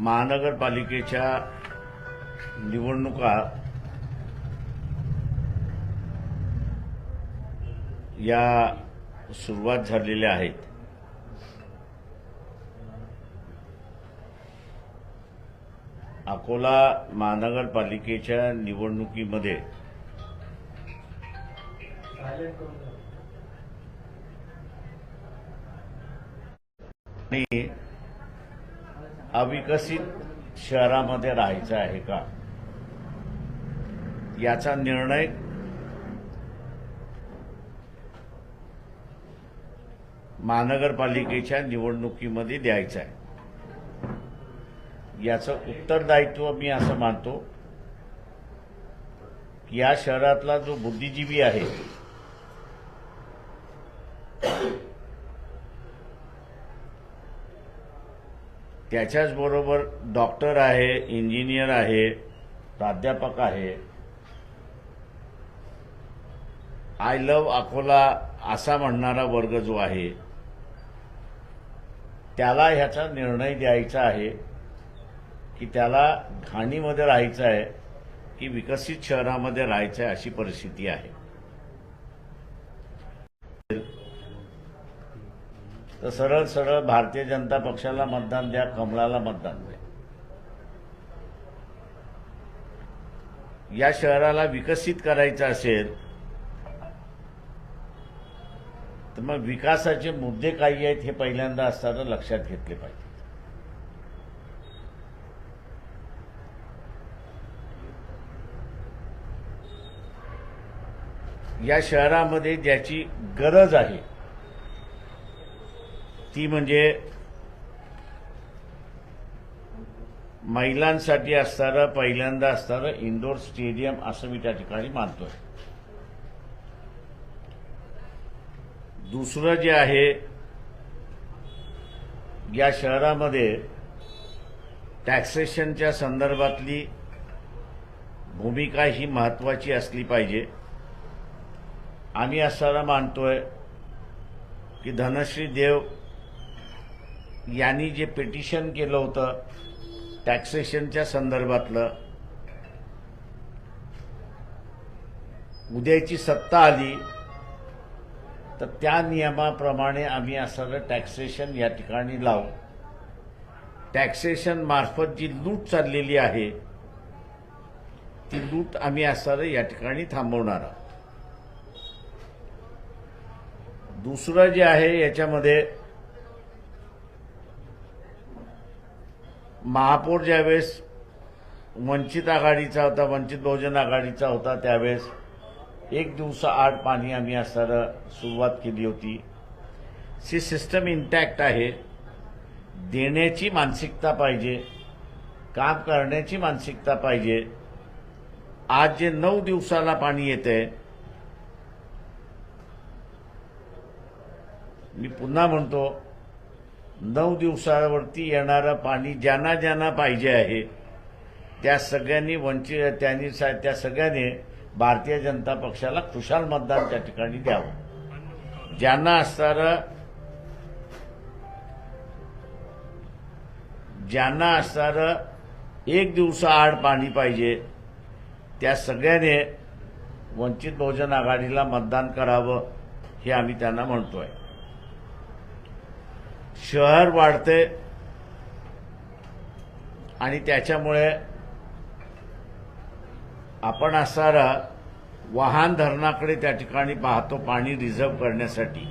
महानगरपालिकेच्या निवडणुका या सुरुवात झालेल्या आहेत। अकोला महानगरपालिकेच्या निवडणुकीमध्ये आणि अविकसित शहरामध्ये राहायचं आहे का याचा निर्णय महानगरपालिकेच्या निवडणुकीमध्ये द्यायचा आहे। याचं उत्तरदायित्व मी असं मानतो की या शहरातला जो बुद्धिजीवी आहे त्याच्याच बरोबर डॉक्टर आहे, इंजिनियर आहे, प्राध्यापक आहे, आय लव्ह अकोला असा म्हणणारा वर्ग जो आहे त्याला ह्याचा निर्णय द्यायचा आहे की त्याला घाणीमध्ये राहायचं आहे की विकसित शहरामध्ये राहायचं आहे अशी परिस्थिती आहे। तर सरळ सरळ भारतीय जनता पक्षाला मतदान द्या, कमळाला मतदान द्या। या शहराला विकसित करायचं असेल तर मग विकासाचे मुद्दे काही आहेत हे पहिल्यांदा असताना लक्षात घेतले पाहिजे। या शहरामध्ये ज्याची गरज आहे ती म्हणजे महिलांसाठी असणारं पहिल्यांदा असणारं इंडोर स्टेडियम असं मी त्या ठिकाणी मानतोय। दुसरं जे आहे या शहरामध्ये टॅक्सेशनच्या संदर्भातली भूमिका ही महत्त्वाची असली पाहिजे। आम्ही असं मानतोय की धनश्री देव यांनी जे पिटिशन केलं होतं टॅक्सेशनच्या संदर्भातलं, उद्याची सत्ता आली तर त्या नियमाप्रमाणे आम्ही असं टॅक्सेशन या ठिकाणी लावू। टॅक्सेशन मार्फत जी लूट चाललेली आहे ती लूट आम्ही असं या ठिकाणी थांबवणार आहोत। दुसरं जे आहे याच्यामध्ये महापौर ज्यावेळेस वंचित आघाडीचा होता, वंचित बहुजन आघाडीचा होता, त्यावेळेस एक दिवसाआड पाणी आम्ही असताना सुरुवात केली होती। सी सिस्टम इंटॅक्ट आहे। देण्याची मानसिकता पाहिजे, काम करण्याची मानसिकता पाहिजे। आज जे 9 दिवसाला पाणी येतंय, मी पुन्हा म्हणतो 9 दिवसावरती येणारं पाणी ज्यांना ज्यांना पाहिजे आहे त्या सगळ्यांनी त्या सगळ्यांनी भारतीय जनता पक्षाला खुशाल मतदान त्या ठिकाणी द्यावं। ज्यांना असणारं एक दिवसाआड पाणी पाहिजे त्या सगळ्यांनी वंचित बहुजन आघाडीला मतदान करावं हे आम्ही त्यांना म्हणतोय। शहर वाढते आणि त्याच्यामुळे आपण असणारा वाहन धरणाकडे त्या ठिकाणी पाहतो पाणी रिझर्व करण्यासाठी,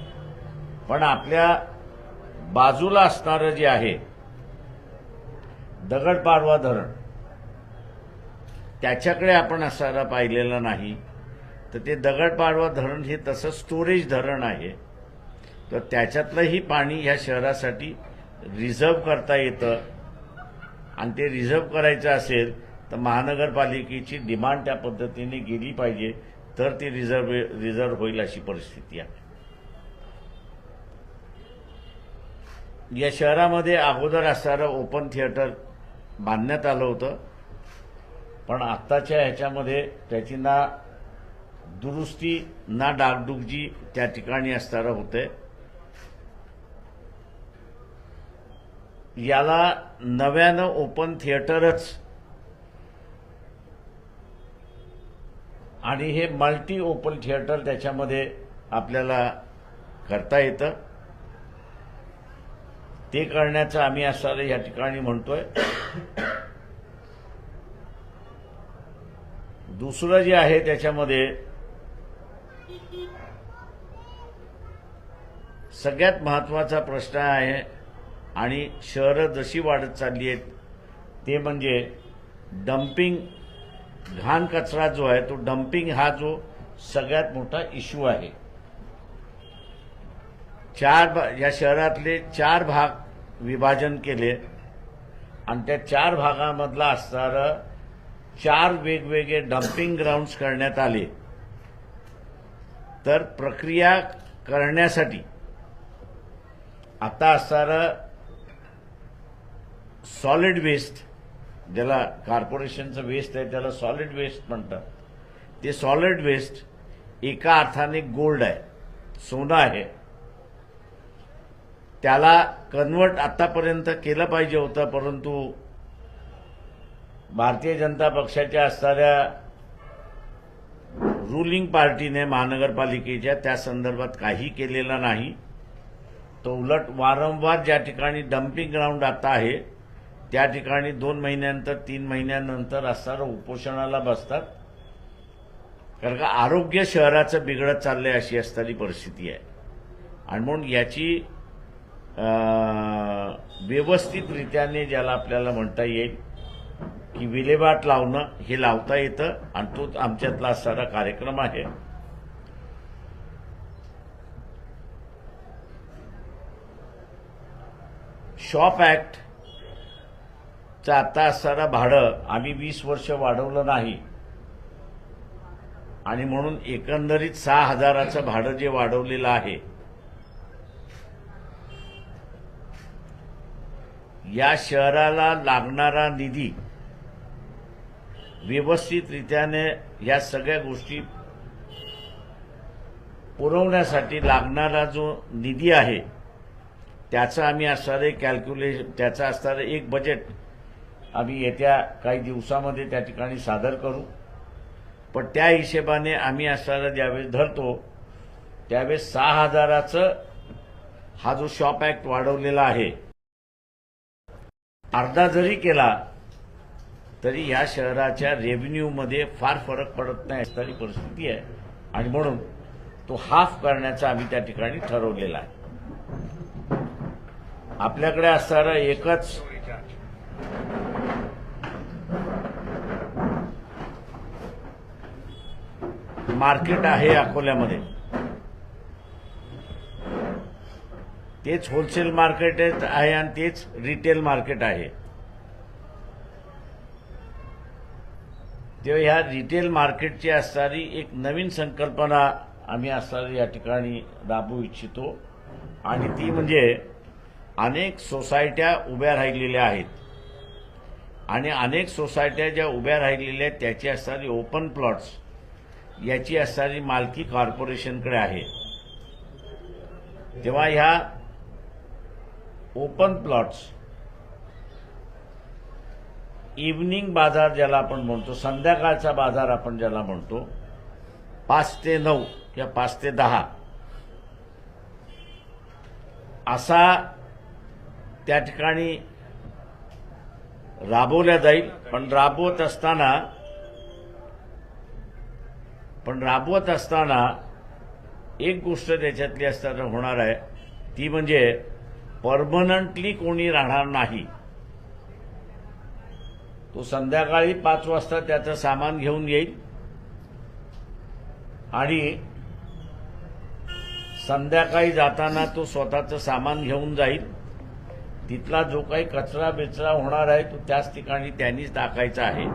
पण आपल्या बाजूला असणारं जे आहे दगडपाडवा धरण त्याच्याकडे आपण असणारा पाहिलेलं नाही। तर ते दगडपाडवा धरण हे तसं स्टोरेज धरण आहे, तर त्याच्यातलंही पाणी ह्या शहरासाठी रिझर्व करता येतं आणि ते रिझर्व करायचं असेल तर महानगरपालिकेची डिमांड त्या पद्धतीने गेली पाहिजे तर ती रिझर्व होईल अशी परिस्थिती आहे। या शहरामध्ये अगोदर असणारं ओपन थिएटर बांधण्यात आलं होतं, पण आत्ताच्या ह्याच्यामध्ये त्याची ना दुरुस्ती ना डागडुजी त्या ठिकाणी असणारं होते। याला नव्यानं ओपन थिएटरच आणि हे मल्टी ओपन थिएटर त्याच्यामध्ये आपल्याला करता येतं. ते करण्याचं आम्ही असं या ठिकाणी म्हणतोय. दुसरं जे आहे त्याच्यामध्ये सगळ्यात महत्त्वाचा प्रश्न आहे आणि शहरं जशी वाढत चालली आहेत ते म्हणजे डम्पिंग, घाण कचरा जो आहे तो डम्पिंग हा जो सगळ्यात मोठा इश्यू आहे. या शहरातले 4 भाग विभाजन केले आणि त्या 4 भागामधला असणारं 4 वेगवेगळे डम्पिंग ग्राउंड्स करण्यात आले. तर प्रक्रिया करण्यासाठी आता असणारं सॉलिड वेस्ट, ज्याला कॉर्पोरेशनचं वेस्ट आहे त्याला सॉलिड वेस्ट म्हणतात, ते सॉलिड वेस्ट एका अर्थाने गोल्ड आहे, सोनं आहे. त्याला कन्वर्ट आतापर्यंत केलं पाहिजे होतं, परंतु भारतीय जनता पक्षाच्या असणाऱ्या रुलिंग पार्टीने महानगरपालिकेच्या त्या संदर्भात काही केलेलं नाही. तो उलट वारंवार ज्या ठिकाणी डम्पिंग ग्राउंड आता आहे त्या ठिकाणी 2 महिन्यानंतर 3 महिन्यानंतर असणारं उपोषणाला बसतात. कारण का आरोग्य शहराचं बिघडत चाललंय अशी असणारी परिस्थिती आहे. आणि म्हणून याची व्यवस्थितरित्याने ज्याला आपल्याला म्हणता येईल की विल्हेवाट लावणं हे लावता येतं आणि तो आमच्यातला असणारा कार्यक्रम आहे. शॉप ॲक्टचं आता असणारं भाडं आम्ही 20 वर्ष वाढवलं नाही आणि म्हणून एकंदरीत 6,000चं भाडं जे वाढवलेलं आहे या शहराला लागणारा निधी व्यवस्थितरित्याने या सगळ्या गोष्टी पुरवण्यासाठी लागणारा जो निधी आहे त्याचं आम्ही असणारे कॅल्क्युलेशन, त्याचं असणारं एक बजेट आम्ही येत्या काही दिवसामध्ये त्या ठिकाणी सादर करू. पण त्या हिशेबाने आम्ही असणारं ज्यावेळेस धरतो त्यावेळेस 6,000चं हा जो शॉप ॲक्ट वाढवलेला आहे अर्धा जरी केला तरी या शहराच्या रेव्हेन्यूमध्ये फार फरक पडत नाही असणारी परिस्थिती आहे आणि म्हणून तो हाफ करण्याचा आम्ही त्या ठिकाणी ठरवलेला आहे. आपल्याकडे असणारं एकच मार्केट आहे अकोल्यामध्ये, तेच होलसेल मार्केट आहे आणि तेच रिटेल मार्केट आहे. तेव्हा ह्या रिटेल मार्केटची असणारी एक नवीन संकल्पना आम्ही असणारी या ठिकाणी राबवू इच्छितो आणि ती म्हणजे अनेक सोसायट्या उभ्या राहिलेल्या आहेत आणि अनेक सोसायट्या ज्या उभ्या राहिलेल्या आहेत त्याची असणारी ओपन प्लॉट्स याची असणारी मालकी कॉर्पोरेशनकडे आहे. तेव्हा ह्या ओपन प्लॉट्स इव्हनिंग बाजार ज्याला आपण म्हणतो, संध्याकाळचा बाजार आपण ज्याला म्हणतो, 5 ते 9 किंवा 5 ते 10 असा त्या ठिकाणी राबवल्या जाईल. पण राबवत असताना एक गोष्ट त्याच्यातली असताना होणार आहे ती म्हणजे परमनंटली कोणी राहणार नाही. तो संध्याकाळी 5 वाजता त्याचं सामान घेऊन येईल आणि संध्याकाळी जाताना तो स्वतःचं सामान घेऊन जाईल. तिथला जो काही कचरा बिचरा होणार आहे तो त्याच ठिकाणी त्यांनीच टाकायचा आहे.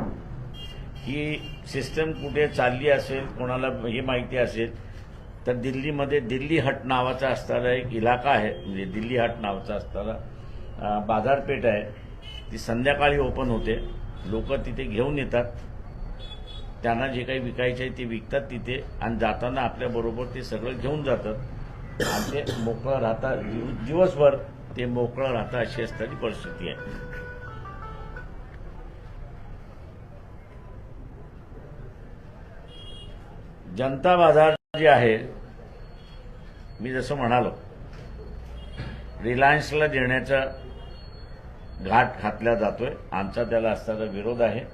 ही सिस्टम कुठे चालली असेल कोणाला हे माहिती असेल तर दिल्लीमध्ये दिल्ली हट नावाचा असणारा एक इलाका आहे, म्हणजे दिल्ली हट नावाचा असणारा बाजारपेठ आहे. ती संध्याकाळी ओपन होते. लोक तिथे घेऊन येतात, त्यांना जे काही विकायचे आहे ते विकतात तिथे आणि जाताना आपल्याबरोबर ते सगळं घेऊन जातात आणि ते मोकळं राहतात. दिवसभर ते मोकळं राहतं अशी असणारी परिस्थिती आहे. जनता बाजार जे आहे, मी जसं म्हणालो, रिलायन्सला देण्याचा घाट घातला जातोय. आमचा त्याला असणारा विरोध आहे.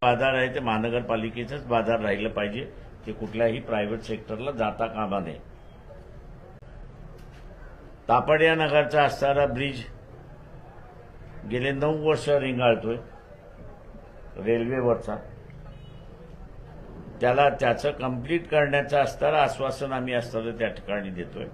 बाजार आहे ते महानगरपालिकेचंच बाजार राहिलं पाहिजे, ते कुठल्याही प्रायव्हेट सेक्टरला जाता कामा नये. तापडिया नगरचा असणारा ब्रिज गेले 9 वर्ष रिंगाळतोय रेल्वेवरचा. त्याचं कंप्लीट करण्याचं असणारं आश्वासन आम्ही असणारं त्या ठिकाणी देतोय.